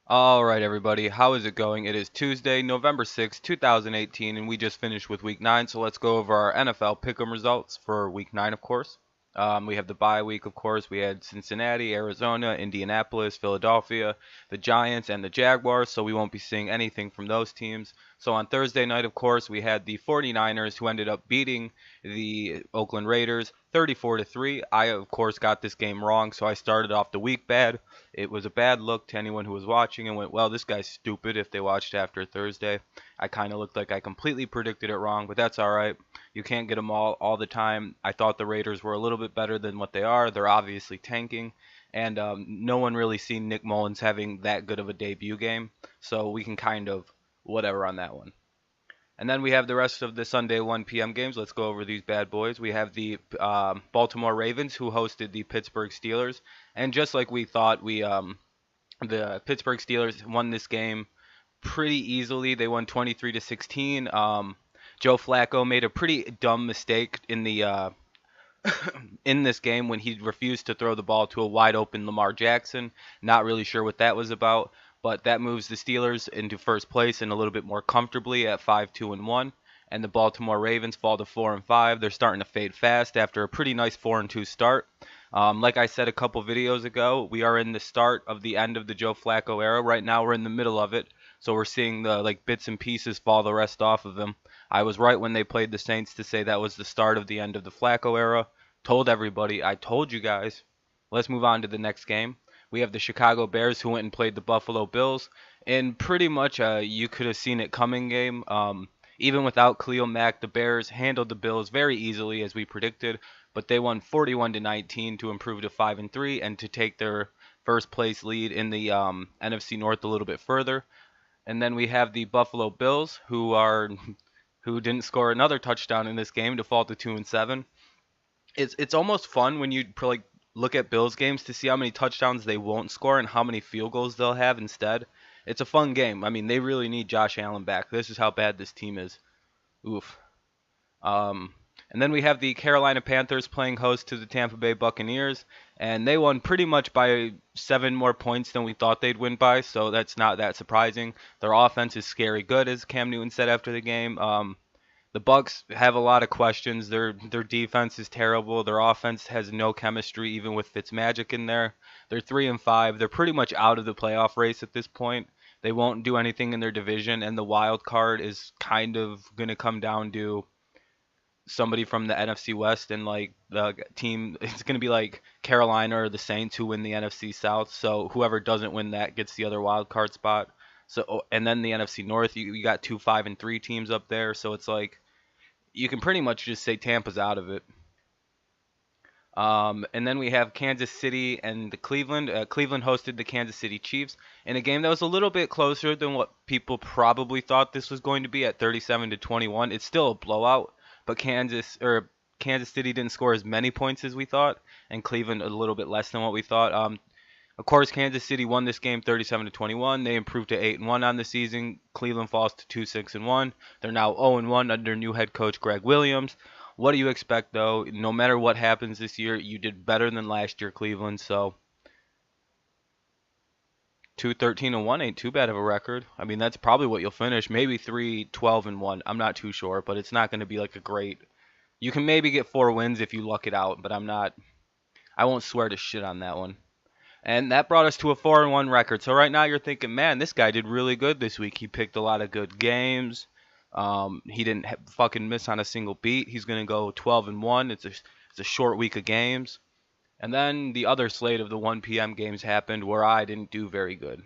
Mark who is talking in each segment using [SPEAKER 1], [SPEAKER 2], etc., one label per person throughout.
[SPEAKER 1] Alright everybody, how is it going? It is Tuesday, November 6th, 2018, and we just finished with Week 9, so let's go over our NFL Pick'em results for Week 9, of course. We have the bye week, of course. We had Cincinnati, Arizona, Indianapolis, Philadelphia, the Giants, and the Jaguars, so we won't be seeing anything from those teams. So on Thursday night, of course, we had the 49ers who ended up beating the Oakland Raiders 34-3. I, of course, got this game wrong, so I started off the week bad. It was a bad look to anyone who was watching and went, well, this guy's stupid if they watched after Thursday. I kind of looked like I completely predicted it wrong, but that's all right. You can't get them all the time. I thought the Raiders were a little bit better than what they are. They're obviously tanking, and no one really seen Nick Mullins having that good of a debut game, so we can kind of whatever on that one. And then we have the rest of the Sunday 1 p.m. games. Let's go over these bad boys. We have the Baltimore Ravens who hosted the Pittsburgh Steelers, and just like we thought, the Pittsburgh Steelers won this game pretty easily. They won 23-16. Joe Flacco made a pretty dumb mistake in this game when he refused to throw the ball to a wide open Lamar Jackson. Not really sure what that was about, but that moves the Steelers into first place and a little bit more comfortably at 5-2-1. And the Baltimore Ravens fall to 4-5. They're starting to fade fast after a pretty nice 4-2 start. Like I said a couple videos ago, we are in the start of the end of the Joe Flacco era. Right now, we're in the middle of it, so we're seeing the bits and pieces fall the rest off of him. I was right when they played the Saints to say that was the start of the end of the Flacco era. Told everybody, I told you guys. Let's move on to the next game. We have the Chicago Bears who went and played the Buffalo Bills in pretty much a you could have seen it coming game. Even without Khalil Mack, the Bears handled the Bills very easily as we predicted, but they won 41-19 to improve to 5-3 and to take their first place lead in the NFC North a little bit further. And then we have the Buffalo Bills who didn't score another touchdown in this game to fall to 2-7. It's almost fun when you look at Bills games to see how many touchdowns they won't score and how many field goals they'll have instead. It's a fun game. I mean, they really need Josh Allen back. This is how bad this team is. Oof. Um, and then we have the Carolina Panthers playing host to the Tampa Bay Buccaneers, and they won pretty much by 7 more points than we thought they'd win by, so that's not that surprising. Their offense is scary good, as Cam Newton said after the game. The Bucks have a lot of questions. Their defense is terrible. Their offense has no chemistry, even with Fitzmagic in there. They're 3-5. They're pretty much out of the playoff race at this point. They won't do anything in their division, and the wild card is kind of gonna come down to somebody from the NFC West and the team. It's gonna be like Carolina or the Saints who win the NFC South. So whoever doesn't win that gets the other wild card spot. So and then the NFC North, you got 2 5-3 teams up there. So it's like you can pretty much just say Tampa's out of it. And then we have Kansas City and the Cleveland. Cleveland hosted the Kansas City Chiefs in a game that was a little bit closer than what people probably thought this was going to be at 37-21. It's still a blowout, but Kansas City didn't score as many points as we thought, and Cleveland a little bit less than what we thought. Of course, Kansas City won this game 37-21. They improved to 8-1 on the season. Cleveland falls to 2-6-1. They're now 0-1 under new head coach Greg Williams. What do you expect, though? No matter what happens this year, you did better than last year, Cleveland. So 2-13-1 ain't too bad of a record. I mean, that's probably what you'll finish. Maybe 3-12-1. I'm not too sure, but it's not going to be like a great. You can maybe get 4 wins if you luck it out, but I'm not. I won't swear to shit on that one. And that brought us to a 4-1 record. So right now you're thinking, man, this guy did really good this week. He picked a lot of good games. He didn't fucking miss on a single beat. He's gonna go 12-1. It's a short week of games. And then the other slate of the 1 p.m. games happened where I didn't do very good.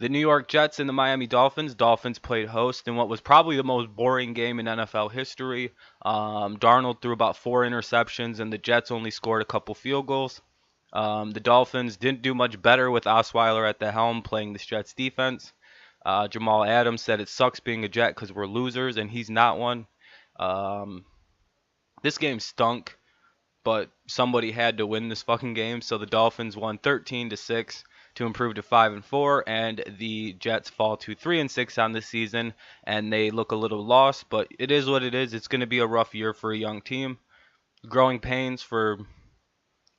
[SPEAKER 1] The New York Jets and the Miami Dolphins. Dolphins played host in what was probably the most boring game in NFL history. Darnold threw about 4 interceptions, and the Jets only scored a couple field goals. The Dolphins didn't do much better with Osweiler at the helm playing the Jets defense. Jamal Adams said it sucks being a Jet because we're losers, and he's not one. Um, this game stunk, but somebody had to win this fucking game, so the Dolphins won 13-6 to improve to 5-4, and the Jets fall to 3-6 on this season, and they look a little lost, but it is what it is. It's going to be a rough year for a young team. Growing pains for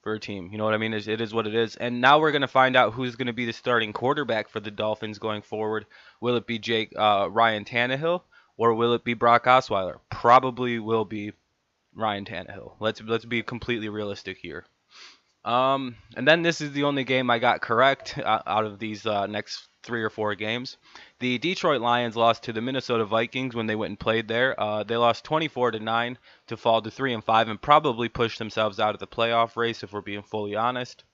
[SPEAKER 1] for a team. You know what I mean? It is what it is. And now we're going to find out who's going to be the starting quarterback for the Dolphins going forward. Will it be Ryan Tannehill, or will it be Brock Osweiler? Probably will be Ryan Tannehill. Let's be completely realistic here. And then this is the only game I got correct out of these next 3 or 4 games. The Detroit Lions lost to the Minnesota Vikings when they went and played there. They lost 24-9 to fall to 3-5 and probably push themselves out of the playoff race if we're being fully honest.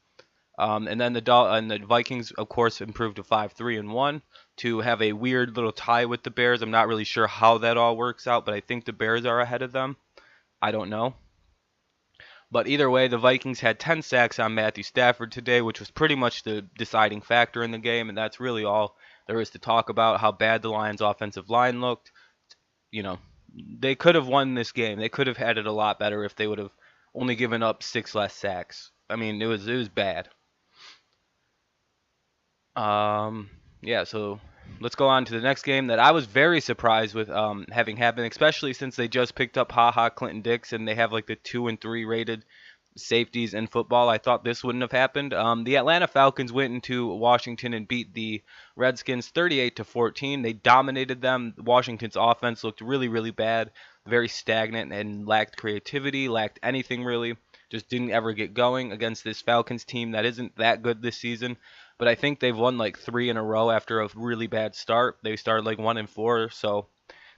[SPEAKER 1] And then the Vikings, of course, improved to 5-3-1 to have a weird little tie with the Bears. I'm not really sure how that all works out, but I think the Bears are ahead of them. I don't know. But either way, the Vikings had 10 sacks on Matthew Stafford today, which was pretty much the deciding factor in the game, and that's really all there is to talk about, how bad the Lions' offensive line looked. You know, they could have won this game. They could have had it a lot better if they would have only given up 6 less sacks. I mean, it was bad. Yeah, so let's go on to the next game that I was very surprised with having happened, especially since they just picked up Clinton Dix and they have like the 2 and 3 rated safeties in football. I thought this wouldn't have happened. The Atlanta Falcons went into Washington and beat the Redskins 38-14. They dominated them. Washington's offense looked really, really bad, very stagnant and lacked creativity, lacked anything really. Just didn't ever get going against this Falcons team that isn't that good this season. But I think they've won like 3 in a row after a really bad start. They started like 1-4, so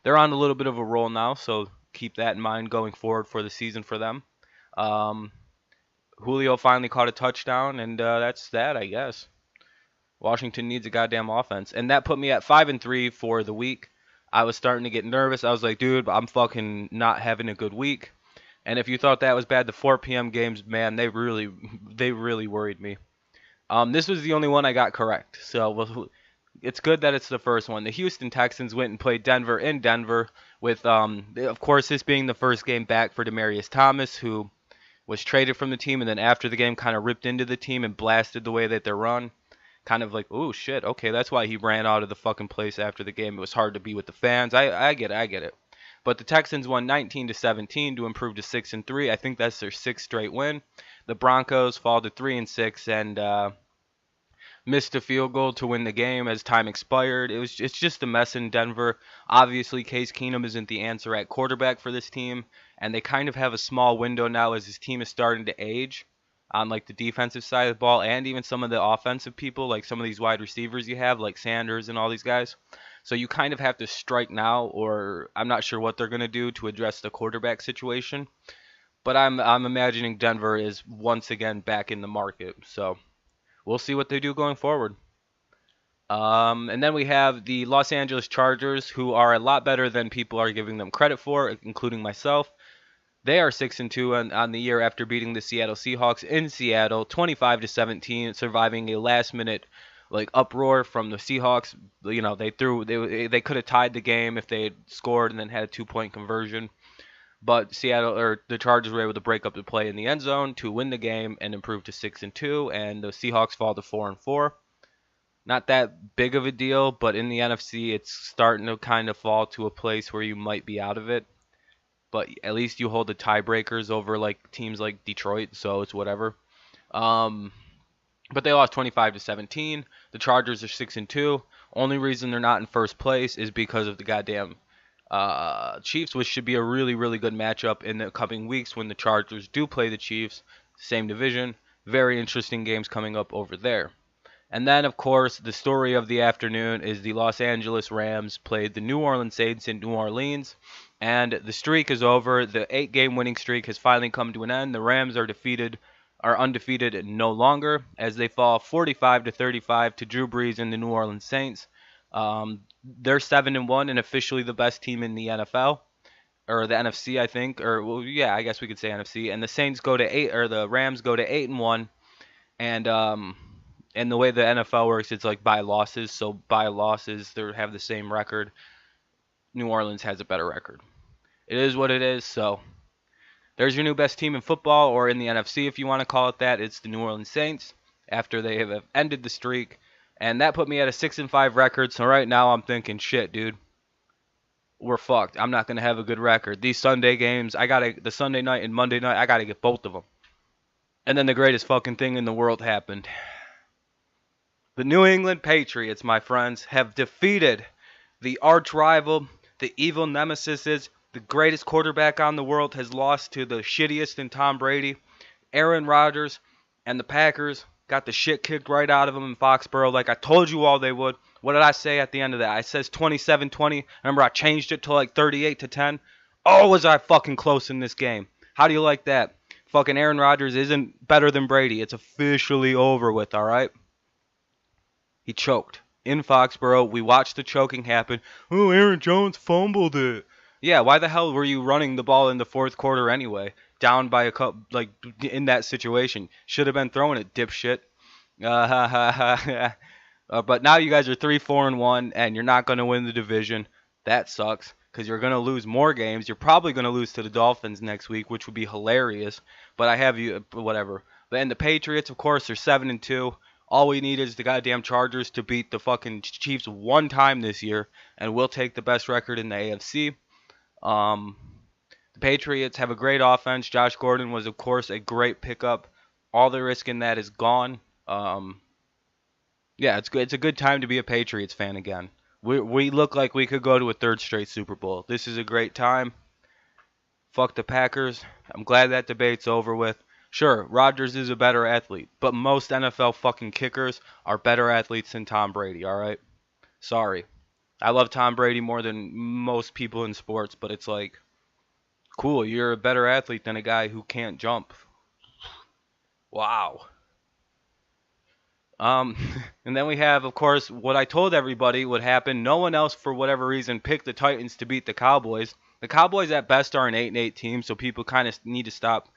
[SPEAKER 1] they're on a little bit of a roll now. So keep that in mind going forward for the season for them. Julio finally caught a touchdown, and that's that, I guess. Washington needs a goddamn offense, and that put me at 5-3 for the week. I was starting to get nervous. I was like, dude, I'm fucking not having a good week. And if you thought that was bad, the 4 p.m. games, man, they really worried me. This was the only one I got correct, so it's good that it's the first one. The Houston Texans went and played Denver in Denver with, of course, this being the first game back for Demaryius Thomas, who was traded from the team and then after the game kind of ripped into the team and blasted the way that they're run. Kind of like, oh shit, okay, that's why he ran out of the fucking place after the game. It was hard to be with the fans. I get it. But the Texans won 19-17 to improve to 6-3. I think that's their 6th straight win. The Broncos fall to 3-6 and missed a field goal to win the game as time expired. It's just a mess in Denver. Obviously, Case Keenum isn't the answer at quarterback for this team, and they kind of have a small window now as this team is starting to age on like the defensive side of the ball and even some of the offensive people, like some of these wide receivers you have, like Sanders and all these guys. So you kind of have to strike now, or I'm not sure what they're going to do to address the quarterback situation. But I'm imagining Denver is once again back in the market. So we'll see what they do going forward. And then we have the Los Angeles Chargers, who are a lot better than people are giving them credit for, including myself. They are 6-2 on the year after beating the Seattle Seahawks in Seattle 25-17, surviving a last-minute like uproar from the Seahawks. You know, they could have tied the game if they had scored and then had a 2-point conversion. But the Chargers were able to break up the play in the end zone to win the game and improve to 6-2, and the Seahawks fall to 4-4. Not that big of a deal, but in the NFC, it's starting to kind of fall to a place where you might be out of it. But at least you hold the tiebreakers over like teams like Detroit, so it's whatever. But they lost 25-17. The Chargers are 6-2. Only reason they're not in first place is because of the goddamn Chiefs, which should be a really, really good matchup in the coming weeks when the Chargers do play the Chiefs. Same division. Very interesting games coming up over there. And then, of course, the story of the afternoon is the Los Angeles Rams played the New Orleans Saints in New Orleans. And the streak is over. The 8-game winning streak has finally come to an end. The Rams are undefeated no longer as they fall 45-35 to Drew Brees and the New Orleans Saints. They're 7-1 and officially the best team in the NFL or the NFC, I think. Or well, yeah, I guess we could say NFC. And the Saints go to 8, or the Rams go to 8-1. And the way the NFL works, it's like by losses. So by losses, they have the same record. New Orleans has a better record. It is what it is. So there's your new best team in football, or in the NFC if you want to call it that. It's the New Orleans Saints after they have ended the streak. And that put me at a 6-5 record. So right now I'm thinking, shit, dude, we're fucked. I'm not going to have a good record. These Sunday games, the Sunday night and Monday night, I got to get both of them. And then the greatest fucking thing in the world happened. The New England Patriots, my friends, have defeated the arch rival, the evil nemesis, is the greatest quarterback on the world, has lost to the shittiest in Tom Brady. Aaron Rodgers and the Packers got the shit kicked right out of them in Foxborough like I told you all they would. What did I say at the end of that? I says 27-20. Remember I changed it to like 38-10. Oh, was I fucking close in this game. How do you like that? Fucking Aaron Rodgers isn't better than Brady. It's officially over with, all right? He choked in Foxborough. We watched the choking happen. Oh, Aaron Jones fumbled it. Yeah, why the hell were you running the ball in the fourth quarter anyway? Down by a cup, like in that situation. Should have been throwing it, dipshit. But now you guys are 3-4-1, and you're not going to win the division. That sucks because you're going to lose more games. You're probably going to lose to the Dolphins next week, which would be hilarious. But I have you, whatever. But and the Patriots, of course, are 7-2. All we need is the goddamn Chargers to beat the fucking Chiefs one time this year, and we'll take the best record in the AFC. The Patriots have a great offense. Josh Gordon was, of course, a great pickup. All the risk in that is gone. Yeah, it's good. It's a good time to be a Patriots fan again. We look like we could go to a third straight Super Bowl. This is a great time. Fuck the Packers. I'm glad that debate's over with. Sure, Rodgers is a better athlete, but most NFL fucking kickers are better athletes than Tom Brady, alright? Sorry. I love Tom Brady more than most people in sports, but it's like, cool, you're a better athlete than a guy who can't jump. Wow. Um, and then we have, of course, what I told everybody would happen. No one else, for whatever reason, picked the Titans to beat the Cowboys. The Cowboys at best are an 8-8 team, so people kind of need to stop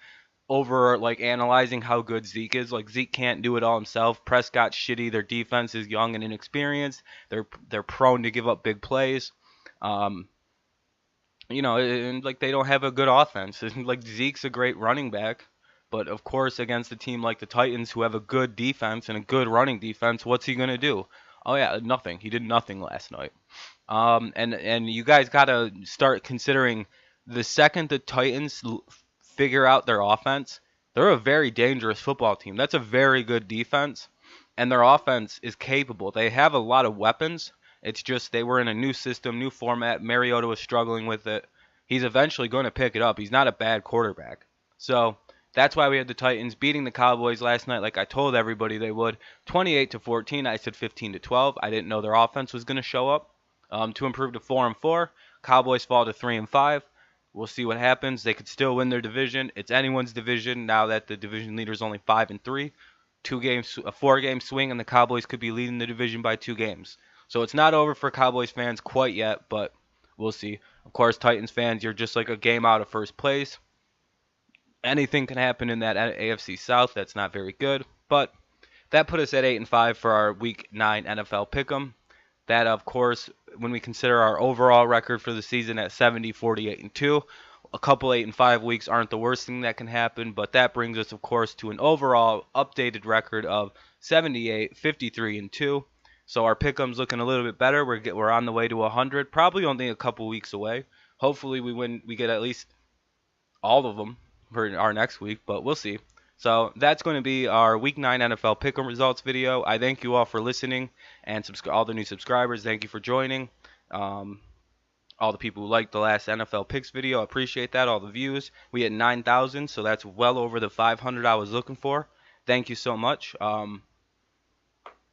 [SPEAKER 1] over like analyzing how good Zeke is. Like Zeke can't do it all himself. Prescott's shitty. Their defense is young and inexperienced. They're prone to give up big plays. And like they don't have a good offense. Like Zeke's a great running back, but of course against a team like the Titans who have a good defense and a good running defense, what's he gonna do? Oh yeah, nothing. He did nothing last night. And you guys gotta start considering the second the Titans figure out their offense, they're a very dangerous football team. That's a very good defense, and their offense is capable. They have a lot of weapons. It's just they were in a new system, new format. Mariota was struggling with it. He's eventually going to pick it up. He's not a bad quarterback. So that's why we had the Titans beating the Cowboys last night like I told everybody they would. 28-14. I said 15-12. I didn't know their offense was going to show up. To improve to 4-4. Cowboys fall to 3-5. We'll see what happens. They could still win their division. It's anyone's division now that the division leader is only 5-3. A 4-game swing, and the Cowboys could be leading the division by 2 games. So it's not over for Cowboys fans quite yet, but we'll see. Of course, Titans fans, you're just like a game out of first place. Anything can happen in that AFC South. That's not very good, but that put us at 8-5 for our Week 9 NFL Pick'em. That, of course, when we consider our overall record for the season at 70, 48-2, a couple 8-5 weeks aren't the worst thing that can happen, but that brings us, of course, to an overall updated record of 78, 53-2. So our pick'em's looking a little bit better. We're on the way to 100, probably only a couple weeks away. Hopefully we get at least all of them for our next week, but we'll see. So that's going to be our Week 9 NFL Pick'em results video. I thank you all for listening, and all the new subscribers, thank you for joining. All the people who liked the last NFL Picks video, I appreciate that. All the views. We hit 9,000, so that's well over the 500 I was looking for. Thank you so much.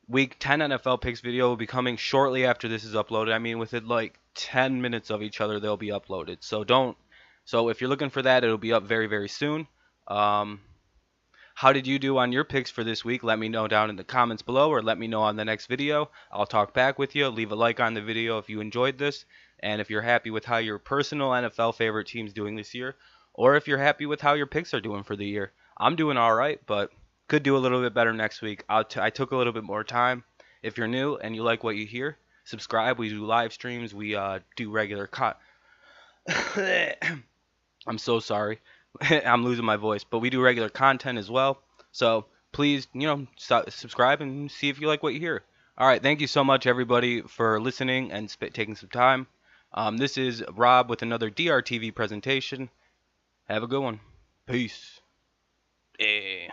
[SPEAKER 1] Week 10 NFL Picks video will be coming shortly after this is uploaded. I mean, within like 10 minutes of each other, they'll be uploaded. So if you're looking for that, it'll be up very, very soon. How did you do on your picks for this week? Let me know down in the comments below, or let me know on the next video. I'll talk back with you. Leave a like on the video if you enjoyed this, and if you're happy with how your personal NFL favorite team's doing this year, or if you're happy with how your picks are doing for the year. I'm doing all right, but could do a little bit better next week. I took a little bit more time. If you're new and you like what you hear, subscribe. We do live streams. We do regular I'm so sorry. I'm losing my voice, but we do regular content as well. So please, subscribe and see if you like what you hear. All right, thank you so much, everybody, for listening and taking some time. This is Rob with another DrTV presentation. Have a good one. Peace. Eh.